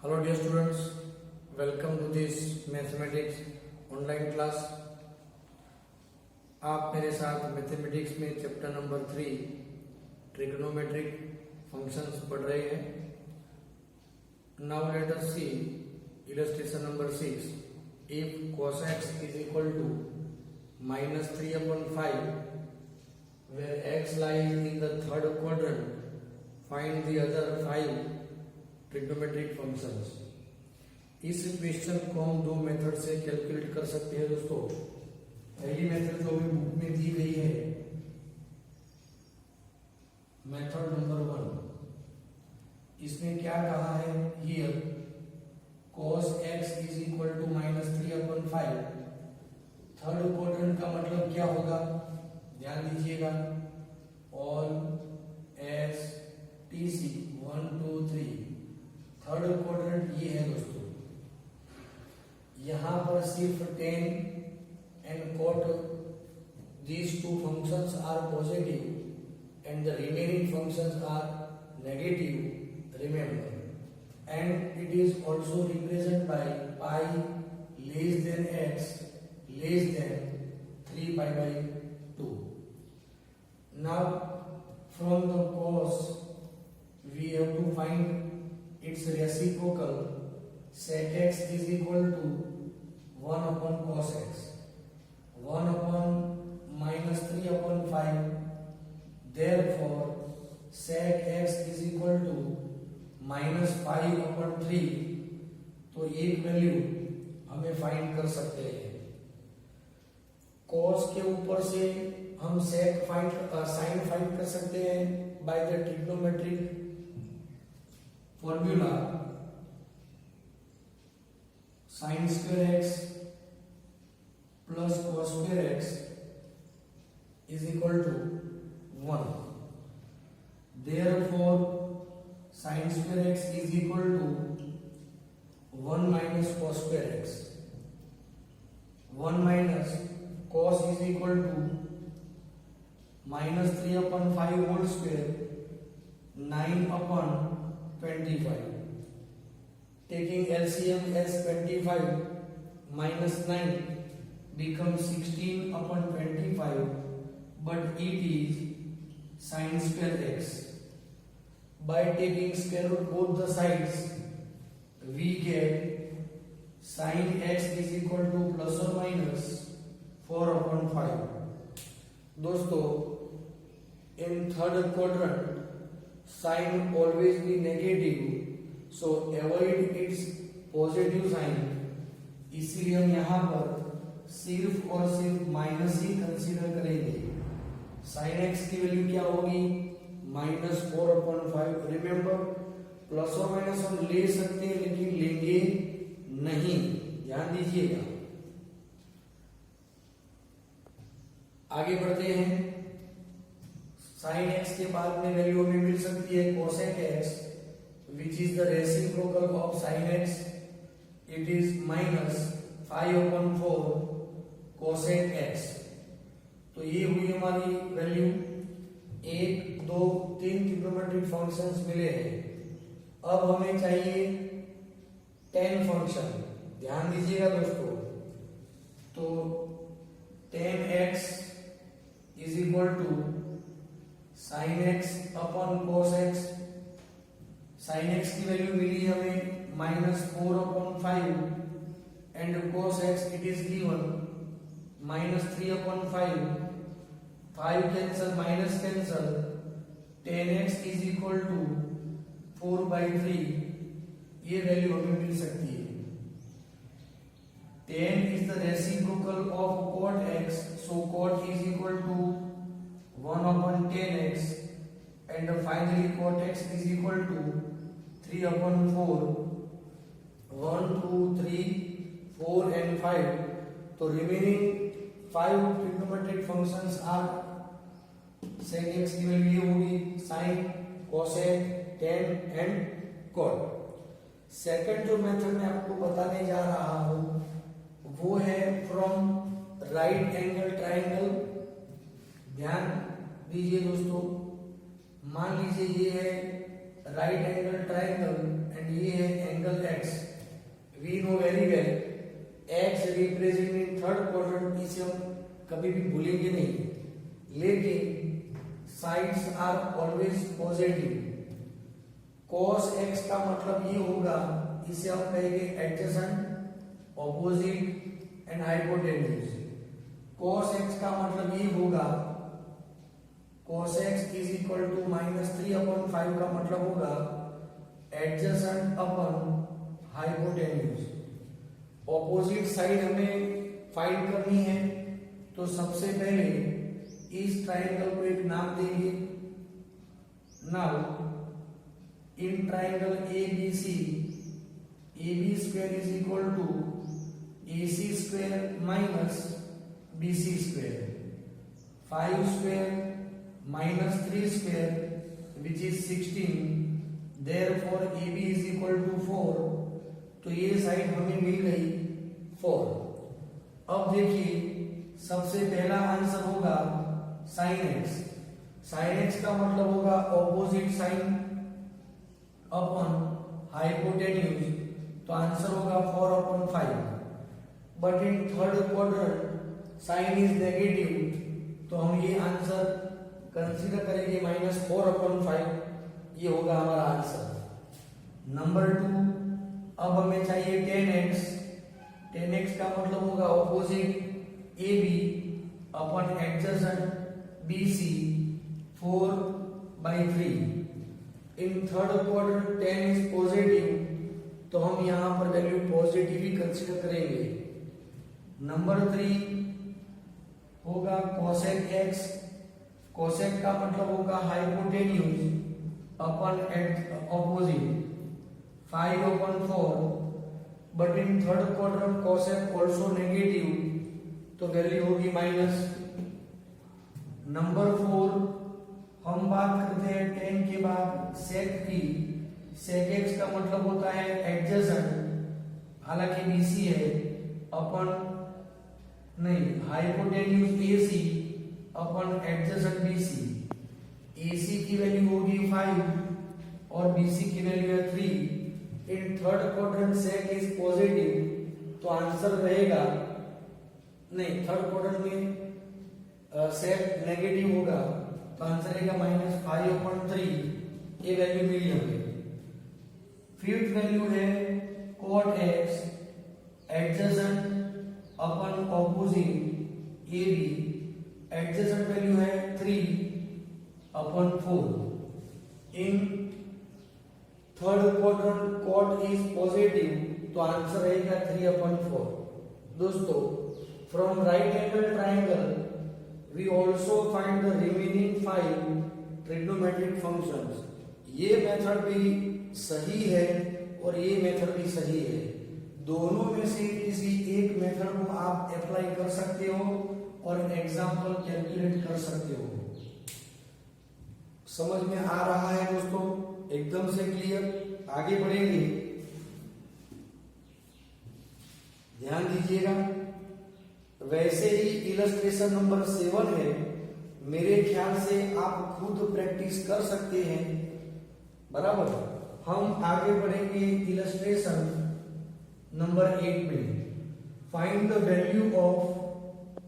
Hello dear students, welcome to this mathematics online class. आप मेरे साथ मैथमेटिक्स में चैप्टर नंबर 3 ट्रिग्नोमेट्रिक फंक्शंस पढ़ रहे हैं. Now let us C illustration number 6. If cos x is equal to minus 3 upon 5 where x lies in the third quadrant, find the other 5 trigonometric functions. इस question को हम दो method से calculate कर सकते हैं दोस्तों. पहली मेथड जो भी बुक में दी गई है, मेथड नंबर 1, इसमें क्या कहा है, here cos x is equal to minus 3 upon 5. Third quadrant का मतलब क्या होगा, ध्यान दीजिएगा. All S T C 1 2 3 third quadrant ये है दोस्तों. यहां पर सिर्फ tan and cot these two functions are positive and the remaining functions are negative, remember, and it is also represented by pi less than x less than 3 pi by 2. Now from the cos we have to find its reciprocal. Sec x is equal to 1 upon cos x. 1 upon minus 3 upon 5. Therefore sec x is equal to minus 5 upon 3. तो एक value हमें find कर सकते हैं. cos के ऊपर से हम sec sin फाइंड कर सकते हैं by the trigonometric formula. sin square x plus cos square x is equal to 1. Therefore sin square x is equal to 1 minus cos square x. 1 minus cos is equal to minus 3 upon 5 whole square, 9 upon 25. Taking LCM as 25 minus 9 becomes 16 upon 25, but it is sin square x. By taking square root both the sides, we get sin x is equal to plus or minus 4 upon 5. दोस्तों, in third quadrant sin always be negative, so avoid its positive sign. इसीलिए हम यहाँ पर सिर्फ और सिर्फ minus ही consider करेंगे. sin x की वैल्यू क्या होगी, माइनस 4 अपॉन 5. रिमेम्बर, प्लस और माइनस हम ले सकते हैं लेकिन लेंगे नहीं, ध्यान दीजिएगा. आगे बढ़ते हैं. sin x के बाद में वैल्यू हमें मिल सकती है cosec x, which is the reciprocal of sin x. It is minus 5 upon 4 cosec x. तो ये हुई हमारी वैल्यू. 1 2 3 ट्रिग्नोमेट्रिक फंक्शंस मिले हैं. अब हमें चाहिए tan फंक्शन. ध्यान दीजिएगा दोस्तों. तो tan x is equal to sin x upon cos x. sin x की वैल्यू मिली हमें minus 4 upon 5 and cos x it is given minus 3 upon 5. 5 cancel, minus cancel, tan x is equal to 4 by 3. ये value हमें मिल सकती है. tan is the reciprocal of cot x, so cot is equal to 1 upon tan x, and finally cot x is equal to 3 upon 4. 1 2 3 4 and 5. तो remaining 5 trigonometric functions are sec x की value ये होगी sin, cosec, tan and cot. Second जो method मैं आपको बताने जा रहा हूं वो है फ्रॉम राइट एंगल ट्राइंगल. ध्यान दीजिए दोस्तों. मान लीजिए ये है राइट एंगल ट्राइंगल एंड ये है angle x। We know very well x represent in third quadrant, इसे हम कभी भी भूलेंगे नहीं, लेकिन sides are always positive. cos x का मतलब ये होगा, इसे हम कहेंगे adjacent, opposite and hypotenuse. cos x का मतलब ये होगा, cos x is equal to -3/5 का मतलब होगा adjacent upon hypotenuse. Opposite side हमें फाइंड करनी है, तो सबसे पहले इस ट्रायंगल को एक नाम देंगे। Now in triangle ABC, AB square is equal to AC square minus BC square, 5 square minus 3 square which is 16, therefore AB is equal to 4। तो ये साइड हमें मिल गई 4। अब देखिए सबसे पहला आंसर होगा sin x। sin x का मतलब होगा ऑपोजिट साइन अपन हाइपोटेन्यूज, तो आंसर होगा 4/5। But in third quadrant sine is negative, तो हम ये आंसर कंसीडर करेंगे -4/5, ये होगा हमारा आंसर। नंबर 2, अब हमें चाहिए tan x। tan x का मतलब होगा opposite AB upon adjacent BC, 4/3। In third quadrant tan is positive, तो हम यहां पर वैल्यू पॉजिटिव ही कंसीडर करेंगे। नंबर 3 होगा cosec x। cosec का मतलब होगा hypotenuse upon opposite, 5/4। But in third quadrant cosec also negative, तो वैल्यू होगी माइनस। नंबर 4 हम बात करते हैं tan के बाद sec की। sec x का मतलब होता है एडजेसेंट, हालांकि BC है, अपन नहीं हाइपोटेन्यूज AC अपन एडजेसेंट BC। AC की वैल्यू होगी 5 और BC की वैल्यू है 3। इन third quadrant sec is positive, तो आंसर रहेगा, नहीं थर्ड क्वाड्रेंट में sec नेगेटिव होगा, तो आंसर रहेगा -5/3। ये वैल्यू मिली हमें। फिफ्थ वैल्यू है cot x एडजेसेंट अपन ऑपोजिट AB, एडजेसेंट वैल्यू है 3/4। इन third quadrant cot is positive, तो आंसर रहेगा 3/4। दोस्तों, from right angle triangle we also find the remaining 5 trigonometric functions. ये मेथड भी सही है और ये मेथड भी सही है। दोनों में से किसी एक मेथड को आप अप्लाई कर सकते हो और एग्जाम्पल कैलकुलेट कर सकते हो। समझ में आ रहा है दोस्तों? एकदम से क्लियर। आगे बढ़ेंगे, ध्यान दीजिएगा। वैसे ही इलस्ट्रेशन नंबर 7 है, मेरे ख्याल से आप खुद प्रैक्टिस कर सकते हैं, बराबर। हम आगे बढ़ेंगे इलस्ट्रेशन नंबर 8 में। Find the value of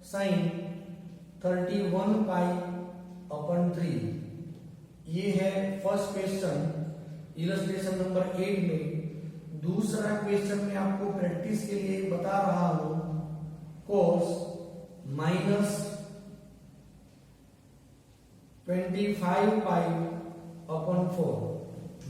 sine 31π/3। ये है फर्स्ट क्वेश्चन इलस्ट्रेशन नंबर 8 में। दूसरा क्वेश्चन में आपको प्रैक्टिस के लिए बता रहा हूं, cos -25π/4।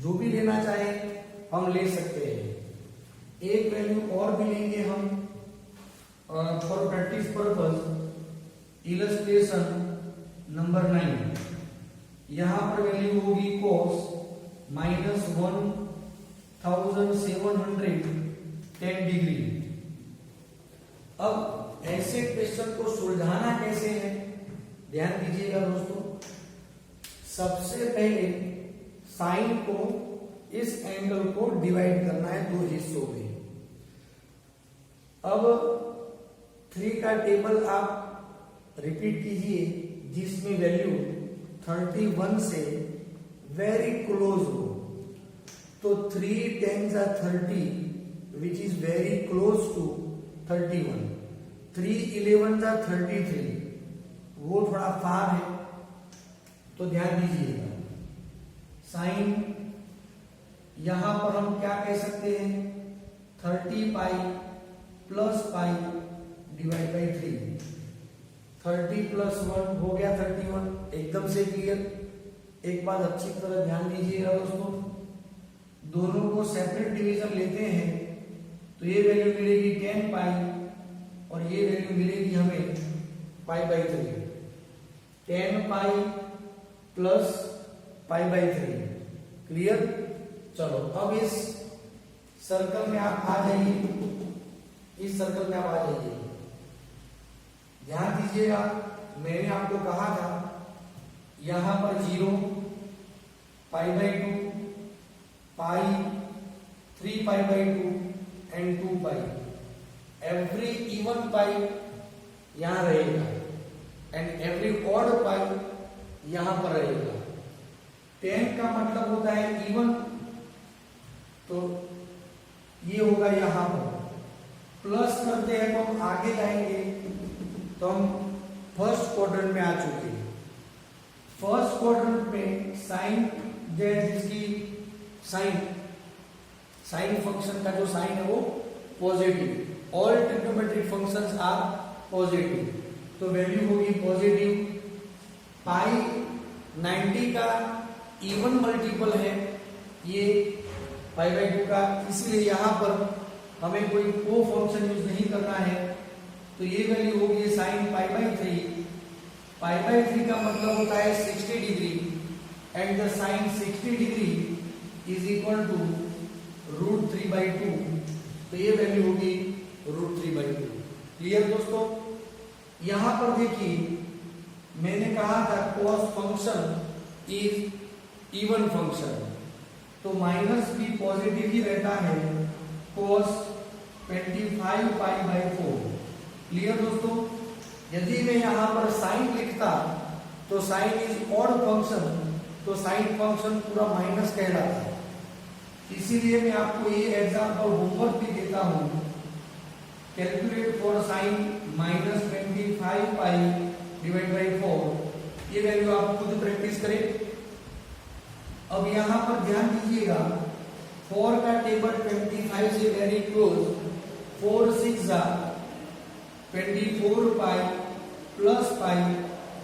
जो भी लेना चाहे हम ले सकते हैं। एक वैल्यू और भी लेंगे हम for practice purpose. Illustration number 9, यहां पर वैल्यू होगी cos -1710 डिग्री। अब ऐसे क्वेश्चन को सुलझाना कैसे है, ध्यान दीजिएगा दोस्तों। सबसे पहले साइन को, इस एंगल को डिवाइड करना है 2 हिस्सों में। अब 3 का टेबल आप रिपीट कीजिए, जिसमें वैल्यू 31 से वेरी क्लोज हो। तो 3 10s are 30 which is very close to 31. 3 11s are 33, वो थोड़ा फार है, तो ध्यान दीजिएगा। साइन यहां पर हम क्या कह सकते हैं, 30 पाई plus pi divide by 3, 30 plus 1 हो गया 31, एकदम से क्लियर। एक बात अच्छी तरह ध्यान दीजिएगा दोस्तों, दोनों को सेपरेट डिवीजन लेते हैं तो ये वैल्यू मिलेगी 10 पाई और ये वैल्यू मिलेगी हमें पाई by 3, 10 pi plus pi by 3, clear. चलो अब इस सर्कल में आप आ जाइए, इस सर्कल में आप आ जाइए, ध्यान दीजिएगा। मैंने आपको कहा था यहां पर 0, pi by 2, pi, 3 pi by 2 and 2 pi. Every even पाई यहां रहेगा एंड एवरी ऑड पाई यहां पर रहेगा। 10 का मतलब होता है इवन, तो ये होगा यहां पर। प्लस करते हैं तो हम आगे जाएंगे, तो हम फर्स्ट क्वाड्रेंट में आ चुके हैं। फर्स्ट क्वाड्रेंट में साइन जिसकी साइन फंक्शन का जो साइन है वो positive, all trigonometric functions are positive, तो वैल्यू होगी पॉजिटिव। पाई 90 का इवन मल्टीपल है ये पाई बाई 2 का, इसलिए यहां पर हमें कोई को फंक्शन यूज नहीं करना है, तो ये वैल्यू होगी sine pi by 3। Pi by 3 का मतलब होता है 60 degree and the sine 60 degree is equal to √3/2, तो ये वैल्यू होगी √3/2। क्लियर दोस्तों। यहां पर देखिए मैंने कहा था cos function is even function, तो माइनस भी पॉजिटिव ही रहता है, cos 25 पाई बाई 4। क्लियर दोस्तों। यदि मैं यहां पर साइन लिखता तो साइन इज ऑड फंक्शन, तो साइन फंक्शन पूरा माइनस कहलाता है। इसीलिए मैं आपको ये एग्जांपल होमवर्क भी देता हूं, calculate for sine -25 pi divide by 4। ये वैल्यू आप खुद प्रैक्टिस करें। अब यहां पर ध्यान दीजिएगा, 4 का टेबल 25 से very close, 4 6 24 pi plus pi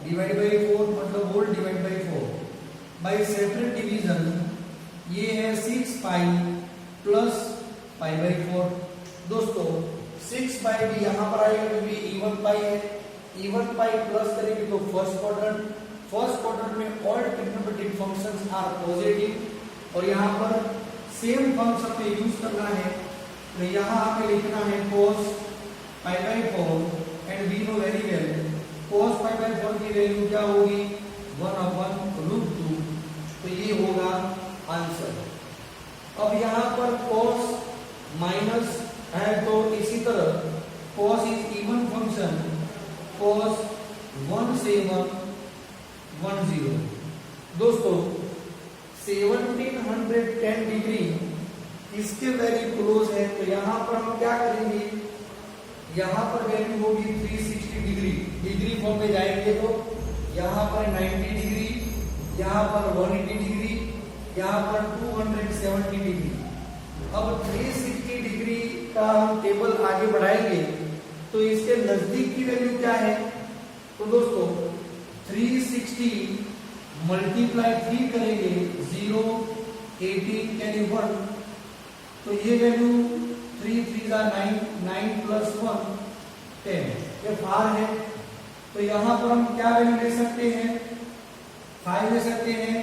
divide by 4, मतलब whole divide by 4। By separate division ये है 6 पाई प्लस पाई बाई 4। दोस्तों 6 पाई भी यहां पर आएगा क्योंकि इवन पाई है, इवन पाई प्लस करेंगे तो फर्स्ट क्वाड्रेंट में all trigonometric functions are positive, और यहाँ पर सेम फंक्शन में यूज करना है, तो यहाँ हमें लिखना है cos pi by 4 and we know very well cos pi by 4 की वैल्यू क्या होगी 1/√2, तो ये होगा आंसर। अब यहाँ पर cos माइनस है तो इसी तरह cos is even function, cos 1 से 110। दोस्तों 1710 डिग्री इसके वेरी क्लोज है, तो यहां पर हम क्या करेंगे, यहां पर वैल्यू होगी 360 डिग्री, डिग्री फॉर्म में जाएंगे तो यहां पर 90 डिग्री, यहां पर 180 डिग्री, यहां पर 270 डिग्री। अब 360 डिग्री का हम टेबल आगे बढ़ाएंगे तो इसके नजदीक की वैल्यू क्या है, तो दोस्तों 360 मल्टीप्लाई 3 करेंगे 0 18 कैरी 1, तो ये वैल्यू 3 3 9 9 प्लस 1 10, ये फार है, तो यहां पर हम क्या वैल्यू ले सकते हैं, 5 ले सकते हैं,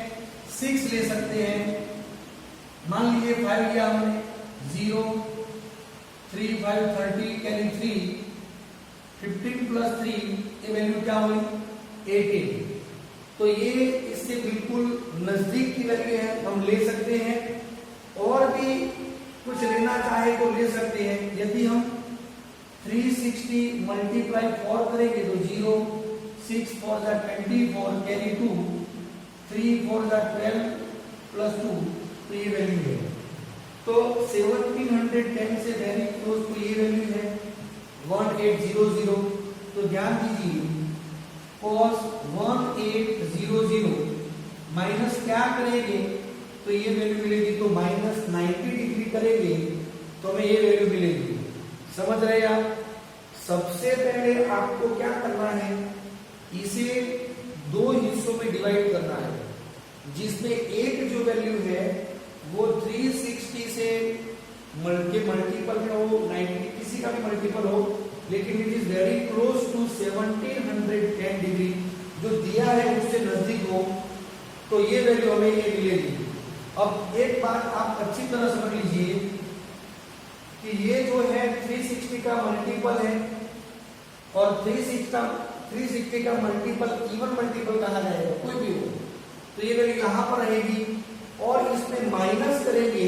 6 ले सकते हैं। मान लीजिए 5 लिया हमने, 0 3 5 30 कैरी 3, 15 प्लस 3 ये वैल्यू क्या हुई 18, तो ये इससे बिल्कुल नजदीक की वैल्यू है, हम ले सकते हैं। और भी कुछ लेना चाहे तो ले सकते हैं। यदि हम 360 मल्टीप्लाई 4 करेंगे तो 0 6 4 24 कैरी 2, 3 4 12 प्लस 2, तो ये वैल्यू है। तो 1710 से वेरी क्लोज टू ये वैल्यू है 1800। तो ध्यान दीजिए cos 1800 माइनस क्या करेंगे तो ये वैल्यू मिलेगी, तो माइनस 90 डिग्री करेंगे तो हमें ये वैल्यू मिलेगी। समझ रहे आप? सबसे पहले आपको क्या करना है, इसे दो हिस्सों में डिवाइड करना है, जिसमें एक जो वैल्यू है वो 360 से मल्टीपल में हो, 90 किसी का भी मल्टीपल हो, लेकिन it is very close to 1710 degree, जो दिया है उससे नजदीक हो, तो ये वैल्यू हमें ये मिलेगी। अब एक बात आप अच्छी तरह समझ लीजिए कि ये जो है 360 का मल्टीपल है, और 360 का मल्टीपल इवन मल्टीपल कहा जाएगा, कोई भी हो, तो ये वैल्यू यहां पर रहेगी। और इसमें माइनस करेंगे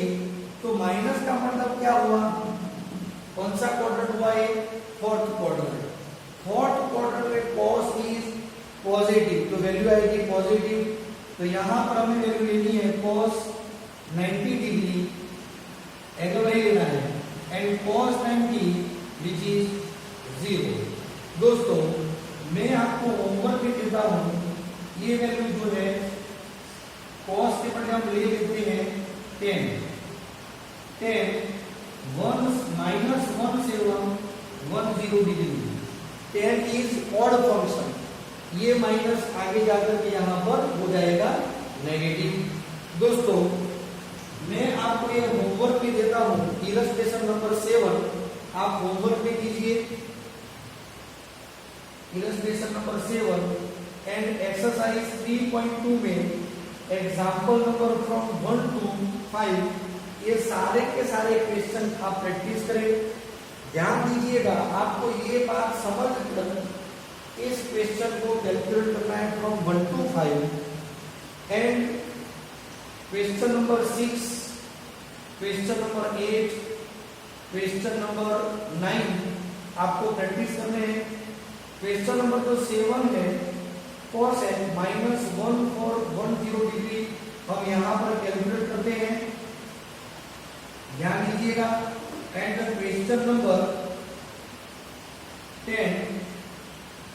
तो माइनस का मतलब क्या हुआ, कौन सा क्वाड्रेंट हुआ, ये फोर्थ क्वाड्रेंट। फोर्थ क्वाड्रेंट में cos इज पॉजिटिव, तो वैल्यू आएगी पॉजिटिव। तो यहां पर हमें वैल्यू लेनी है cos 90 डिग्री, एंगल वही लेना है, एंड cos 90 विच इज 0। दोस्तों मैं आपको होमवर्क भी देता हूं, ये वैल्यू जो है cos के बदले हम ले लेते हैं 10 1 माइनस 1 से 10 डिग्री। 10 इज ऑड फंक्शन, ये माइनस आगे जाकर के यहां पर हो जाएगा नेगेटिव। दोस्तों मैं आपको ये होमवर्क भी देता हूं, इलस्ट्रेशन नंबर 7 आप होमवर्क भी कीजिए, इलस्ट्रेशन नंबर 7 एंड एक्सरसाइज 3.2 में एग्जाम्पल नंबर फ्रॉम 1 to 5, ये सारे के सारे क्वेश्चन आप प्रैक्टिस करें। ध्यान दीजिएगा, आपको ये बात समझ कर इस क्वेश्चन को कैलकुलेट करना है from 1 to 5, and question number 6, question number 8, question number 9 आपको प्रैक्टिस करने हैं। क्वेश्चन नंबर जो 7 है cos माइनस 1410 डिग्री हम यहाँ पर कैलकुलेट करते हैं, ध्यान दीजिएगा। And question number 10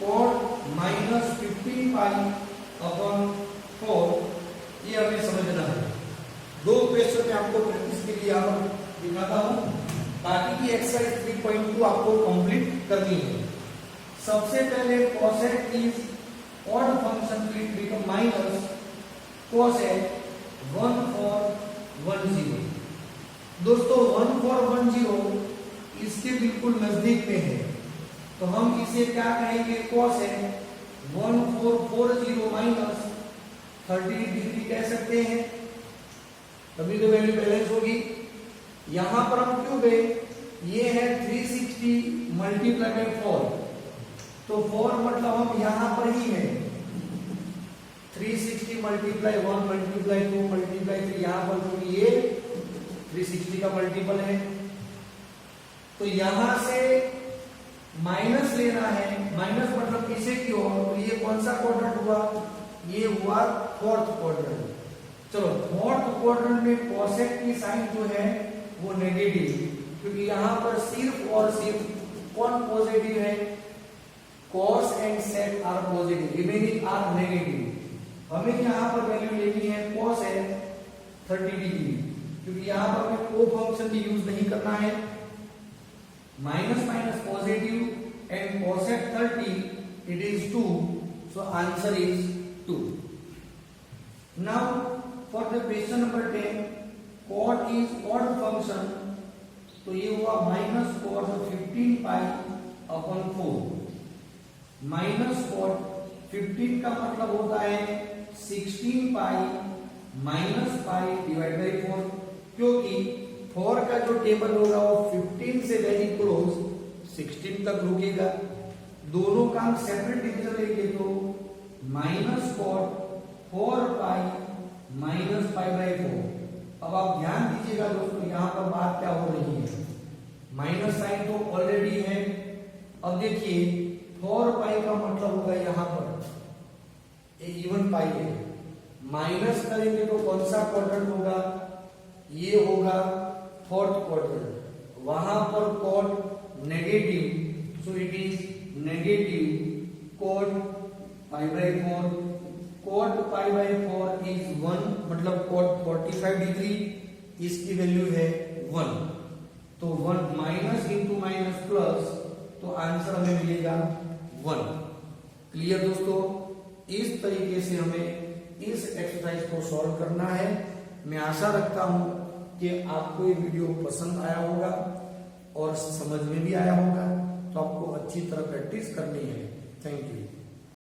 cot minus 15 pi upon 4, ये हमें समझना है। दो क्वेश्चन में आपको प्रैक्टिस के लिए यहाँ पर दिखाता हूँ, बाकी की एक्सरसाइज 3.2 आपको कंप्लीट करनी है। सबसे पहले cosec is odd function, it become minus cosec 1410। दोस्तों 1410 इसके बिल्कुल नजदीक में है, तो हम इसे क्या कहेंगे, cosec 1440 माइनस 30 डिग्री कह सकते हैं, तभी तो वैल्यू बैलेंस होगी। यहां पर हम क्यों गए, ये है 360 मल्टीप्लाई बाय 4, तो 4 मतलब हम यहां पर ही है, 360 मल्टीप्लाई 1 मल्टीप्लाई 2 मल्टीप्लाई 3, यहां पर क्योंकि ये 360 का मल्टीपल है, तो यहां से माइनस लेना है, माइनस मतलब किसे की ओर, तो ये कौन सा क्वाड्रेंट हुआ, ये हुआ फोर्थ क्वाड्रेंट। चलो फोर्थ क्वाड्रेंट में cosec की साइन जो है वो नेगेटिव, क्योंकि यहां पर सिर्फ और सिर्फ कौन पॉजिटिव है, cos and sec are positive, remaining are negative. हमें यहां पर वैल्यू लेनी है cosec 30 डिग्री, क्योंकि यहां पर हमें को फंक्शन भी यूज नहीं करना है, minus minus positive and cosec 30 it is 2, so answer is 2। Now for the question number 10, cot is odd function, तो ये हुआ minus cos 15 pi upon 4। Minus cot 15 का मतलब होता है 16 pi minus pi divide by 4, क्योंकि 4 का जो टेबल होगा वो 15 से वेरी क्लोज 16 तक रुकेगा। दोनों का हम सेपरेट डिवीजन लेंगे तो minus cot 4 pi minus pi by 4। अब आप ध्यान दीजिएगा दोस्तों, यहां पर बात क्या हो रही है, माइनस साइन तो ऑलरेडी है। अब देखिए 4 पाई का मतलब होगा यहां पर इवन पाई है, माइनस करेंगे तो कौन सा क्वाड्रेंट होगा, ये होगा फोर्थ क्वाड्रेंट, वहां पर cot negative, so it is negative cot pi by 4, cot pi by 4 is 1, मतलब कॉट 45 डिग्री, इसकी वैल्यू है 1, तो 1 माइनस इंटू माइनस प्लस, तो आंसर हमें मिलेगा 1। क्लियर दोस्तों, इस तरीके से हमें इस एक्सरसाइज को सॉल्व करना है। मैं आशा रखता हूं कि आपको ये वीडियो पसंद आया होगा और समझ में भी आया होगा, तो आपको अच्छी तरह प्रैक्टिस करनी है। Thank you.